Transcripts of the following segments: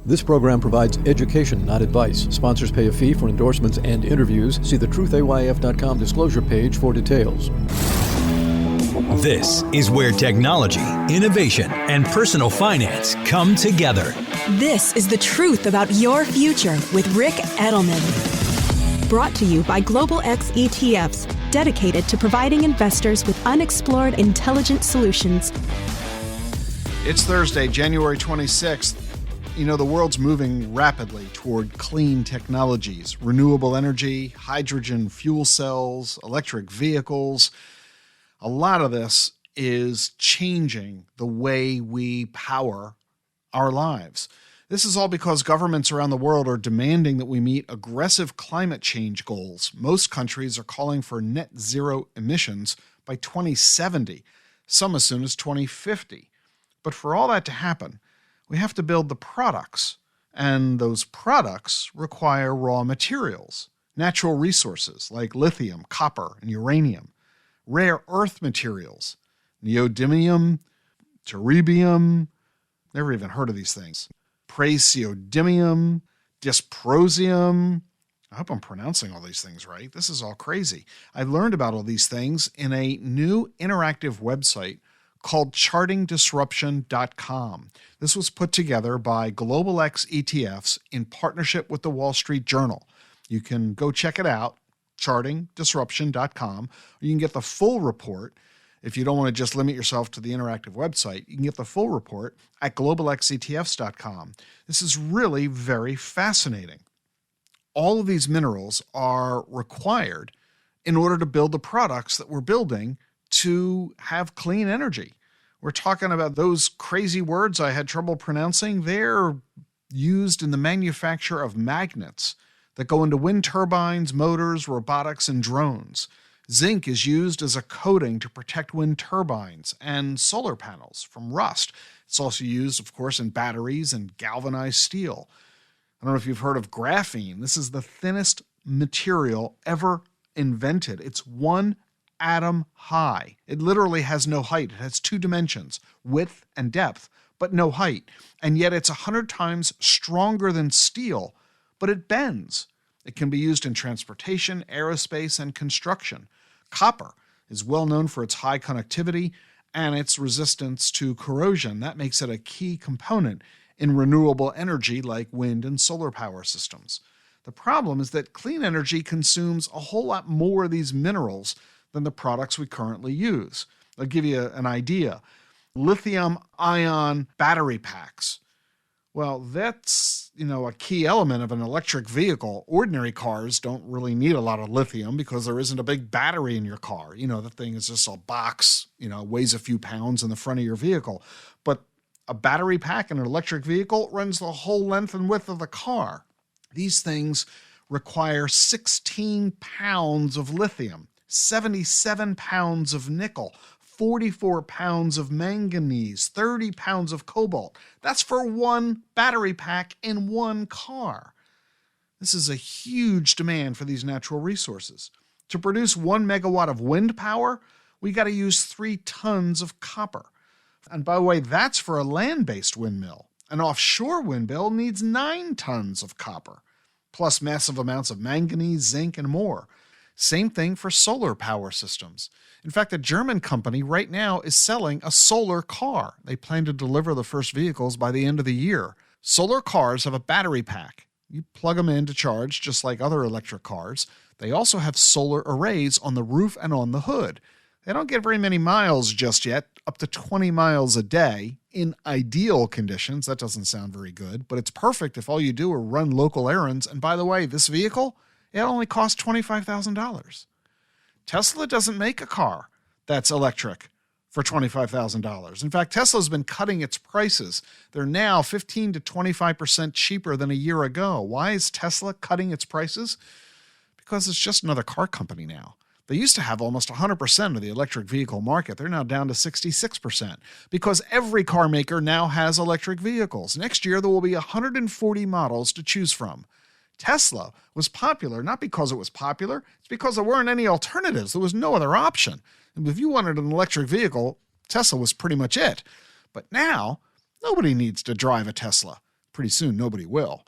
This program provides education, not advice. Sponsors pay a fee for endorsements and interviews. See the truthayf.com disclosure page for details. This is where technology, innovation, and personal finance come together. This is the truth about your future with Rick Edelman. Brought to you by Global X ETFs, dedicated to providing investors with unexplored intelligent solutions. It's Thursday, January 26th. You know, the world's moving rapidly toward clean technologies, renewable energy, hydrogen fuel cells, electric vehicles. A lot of this is changing the way we power our lives. This is all because governments around the world are demanding that we meet aggressive climate change goals. Most countries are calling for net zero emissions by 2070, some as soon as 2050. But for all that to happen, we have to build the products, and those products require raw materials, natural resources like lithium, copper, and uranium, rare earth materials, neodymium, terbium, never even heard of these things, praseodymium, dysprosium. I hope I'm pronouncing all these things right. This is all crazy. I learned about all these things in a new interactive website called chartingdisruption.com. This was put together by Global X ETFs in partnership with the Wall Street Journal. You can go check it out, chartingdisruption.com, or you can get the full report. If you don't want to just limit yourself to the interactive website, you can get the full report at globalxetfs.com. This is really very fascinating. All of these minerals are required in order to build the products that we're building to have clean energy. We're talking about those crazy words I had trouble pronouncing. They're used in the manufacture of magnets that go into wind turbines, motors, robotics, and drones. Zinc is used as a coating to protect wind turbines and solar panels from rust. It's also used, of course, in batteries and galvanized steel. I don't know if you've heard of graphene. This is the thinnest material ever invented. It's one atom high. It literally has no height. It has two dimensions, width and depth, but no height. And yet it's 100 times stronger than steel, but it bends. It can be used in transportation, aerospace, and construction. Copper is well known for its high conductivity and its resistance to corrosion. That makes it a key component in renewable energy like wind and solar power systems. The problem is that clean energy consumes a whole lot more of these minerals than the products we currently use. I'll give you an idea. Lithium-ion battery packs. Well, that's, a key element of an electric vehicle. Ordinary cars don't really need a lot of lithium because there isn't a big battery in your car. The thing is just a box, weighs a few pounds in the front of your vehicle. But a battery pack in an electric vehicle runs the whole length and width of the car. These things require 16 pounds of lithium, 77 pounds of nickel, 44 pounds of manganese, 30 pounds of cobalt. That's for one battery pack in one car. This is a huge demand for these natural resources. To produce 1 megawatt of wind power, we got to use 3 tons of copper. And by the way, that's for a land-based windmill. An offshore windmill needs 9 tons of copper, plus massive amounts of manganese, zinc, and more. Same thing for solar power systems. In fact, a German company right now is selling a solar car. They plan to deliver the first vehicles by the end of the year. Solar cars have a battery pack. You plug them in to charge just like other electric cars. They also have solar arrays on the roof and on the hood. They don't get very many miles just yet, up to 20 miles a day in ideal conditions. That doesn't sound very good, but it's perfect if all you do are run local errands. And by the way, this vehicle, it only costs $25,000. Tesla doesn't make a car that's electric for $25,000. In fact, Tesla's been cutting its prices. They're now 15 to 25% cheaper than a year ago. Why is Tesla cutting its prices? Because it's just another car company now. They used to have almost 100% of the electric vehicle market. They're now down to 66% because every car maker now has electric vehicles. Next year, there will be 140 models to choose from. Tesla was popular not because it was popular, it's because there weren't any alternatives. There was no other option. And if you wanted an electric vehicle, Tesla was pretty much it. But now, nobody needs to drive a Tesla. Pretty soon, nobody will.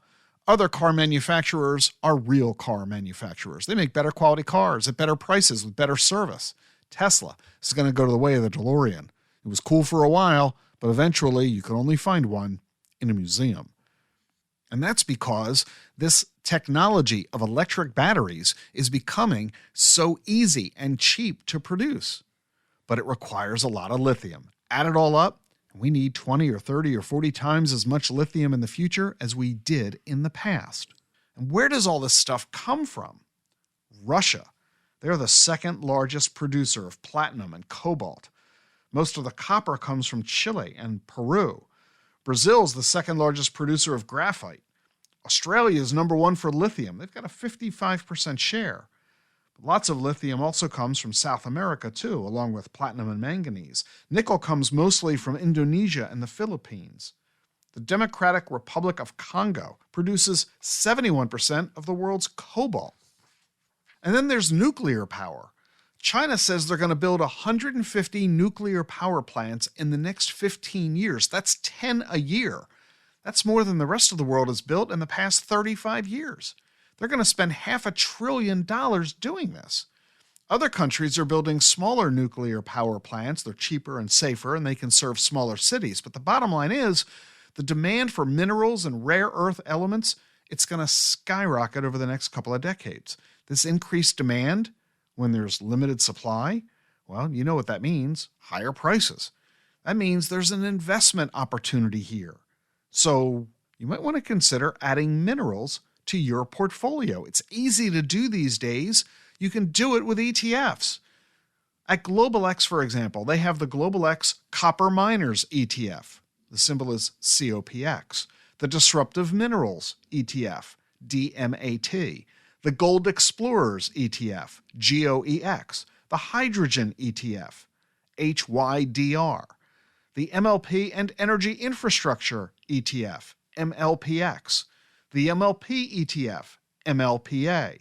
Other car manufacturers are real car manufacturers. They make better quality cars at better prices with better service. Tesla is going to go to the way of the DeLorean. It was cool for a while, but eventually you can only find one in a museum. And that's because this technology of electric batteries is becoming so easy and cheap to produce. But it requires a lot of lithium. Add it all up, we need 20 or 30 or 40 times as much lithium in the future as we did in the past. And where does all this stuff come from? Russia. They're the second largest producer of platinum and cobalt. Most of the copper comes from Chile and Peru. Brazil is the second largest producer of graphite. Australia is number one for lithium. They've got a 55% share. But lots of lithium also comes from South America, too, along with platinum and manganese. Nickel comes mostly from Indonesia and the Philippines. The Democratic Republic of Congo produces 71% of the world's cobalt. And then there's nuclear power. China says they're going to build 150 nuclear power plants in the next 15 years. That's 10 a year. That's more than the rest of the world has built in the past 35 years. They're going to spend $500 billion doing this. Other countries are building smaller nuclear power plants. They're cheaper and safer, and they can serve smaller cities. But the bottom line is, the demand for minerals and rare earth elements, it's going to skyrocket over the next couple of decades. This increased demand, when there's limited supply, well, you know what that means, higher prices. That means there's an investment opportunity here. So you might want to consider adding minerals to your portfolio. It's easy to do these days. You can do it with ETFs. At Global X, for example, they have the Global X Copper Miners ETF. The symbol is COPX. The Disruptive Minerals ETF, DMAT. The Gold Explorers ETF, GOEX. The Hydrogen ETF, HYDR. The MLP and Energy Infrastructure ETF, MLPX. The MLP ETF, MLPA.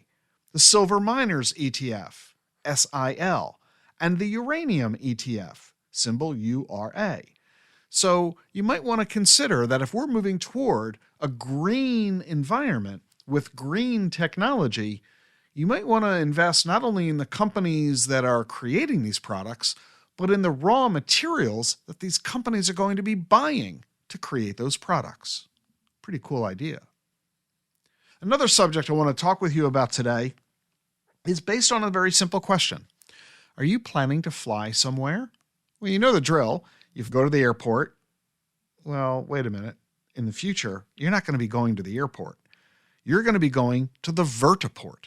The Silver Miners ETF, SIL. And the Uranium ETF, symbol URA. So you might want to consider that if we're moving toward a green environment with green technology, you might want to invest not only in the companies that are creating these products, but in the raw materials that these companies are going to be buying to create those products. Pretty cool idea. Another subject I want to talk with you about today is based on a very simple question. Are you planning to fly somewhere? Well, you know the drill. You go to the airport. Well, wait a minute. In the future, you're not going to be going to the airport. You're going to be going to the vertiport.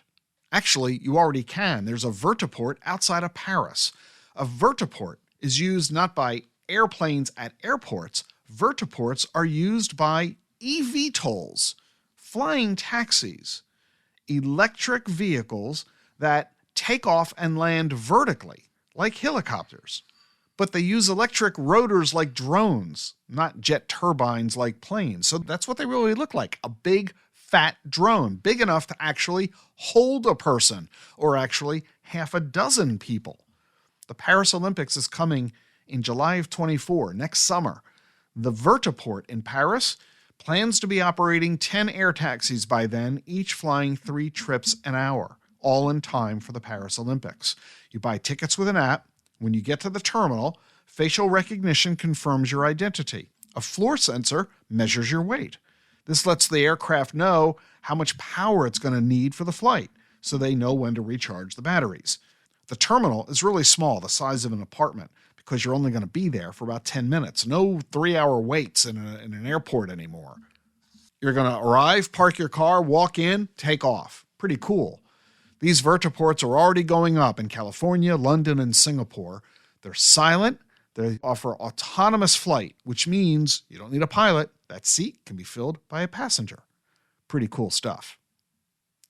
Actually, you already can. There's a vertiport outside of Paris. A vertiport is used not by airplanes at airports. Vertiports are used by eVTOLs, flying taxis, electric vehicles that take off and land vertically, like helicopters. But they use electric rotors like drones, not jet turbines like planes. So that's what they really look like, a big, fat drone, big enough to actually hold a person, or actually half a dozen people. The Paris Olympics is coming in July of 24, next summer. The vertiport in Paris plans to be operating 10 air taxis by then, each flying 3 trips an hour, all in time for the Paris Olympics. You buy tickets with an app. When you get to the terminal, facial recognition confirms your identity. A floor sensor measures your weight. This lets the aircraft know how much power it's going to need for the flight, so they know when to recharge the batteries. The terminal is really small, the size of an apartment, because you're only going to be there for about 10 minutes. No 3-hour waits in an airport anymore. You're going to arrive, park your car, walk in, take off. Pretty cool. These vertiports are already going up in California, London, and Singapore. They're silent. They offer autonomous flight, which means you don't need a pilot. That seat can be filled by a passenger. Pretty cool stuff.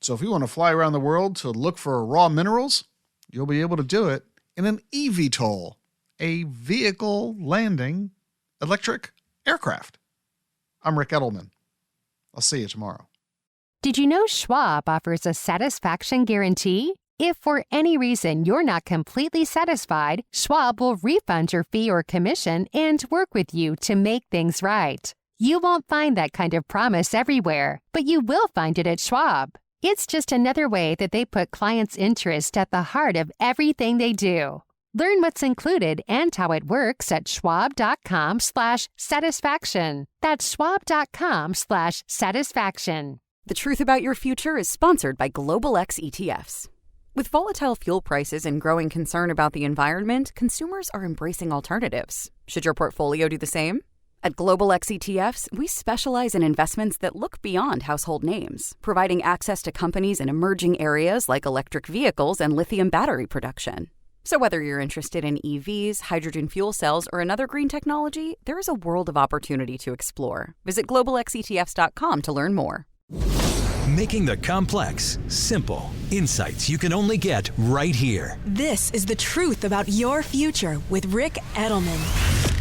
So if you want to fly around the world to look for raw minerals, you'll be able to do it in an eVTOL, a vehicle landing electric aircraft. I'm Rick Edelman. I'll see you tomorrow. Did you know Schwab offers a satisfaction guarantee? If for any reason you're not completely satisfied, Schwab will refund your fee or commission and work with you to make things right. You won't find that kind of promise everywhere, but you will find it at Schwab. It's just another way that they put clients' interest at the heart of everything they do. Learn what's included and how it works at schwab.com/satisfaction. That's schwab.com/satisfaction. The Truth About Your Future is sponsored by Global X ETFs. With volatile fuel prices and growing concern about the environment, consumers are embracing alternatives. Should your portfolio do the same? At Global X ETFs, we specialize in investments that look beyond household names, providing access to companies in emerging areas like electric vehicles and lithium battery production. So whether you're interested in EVs, hydrogen fuel cells, or another green technology, there is a world of opportunity to explore. Visit globalxetfs.com to learn more. Making the complex simple. Insights you can only get right here. This is The Truth About Your Future with Rick Edelman.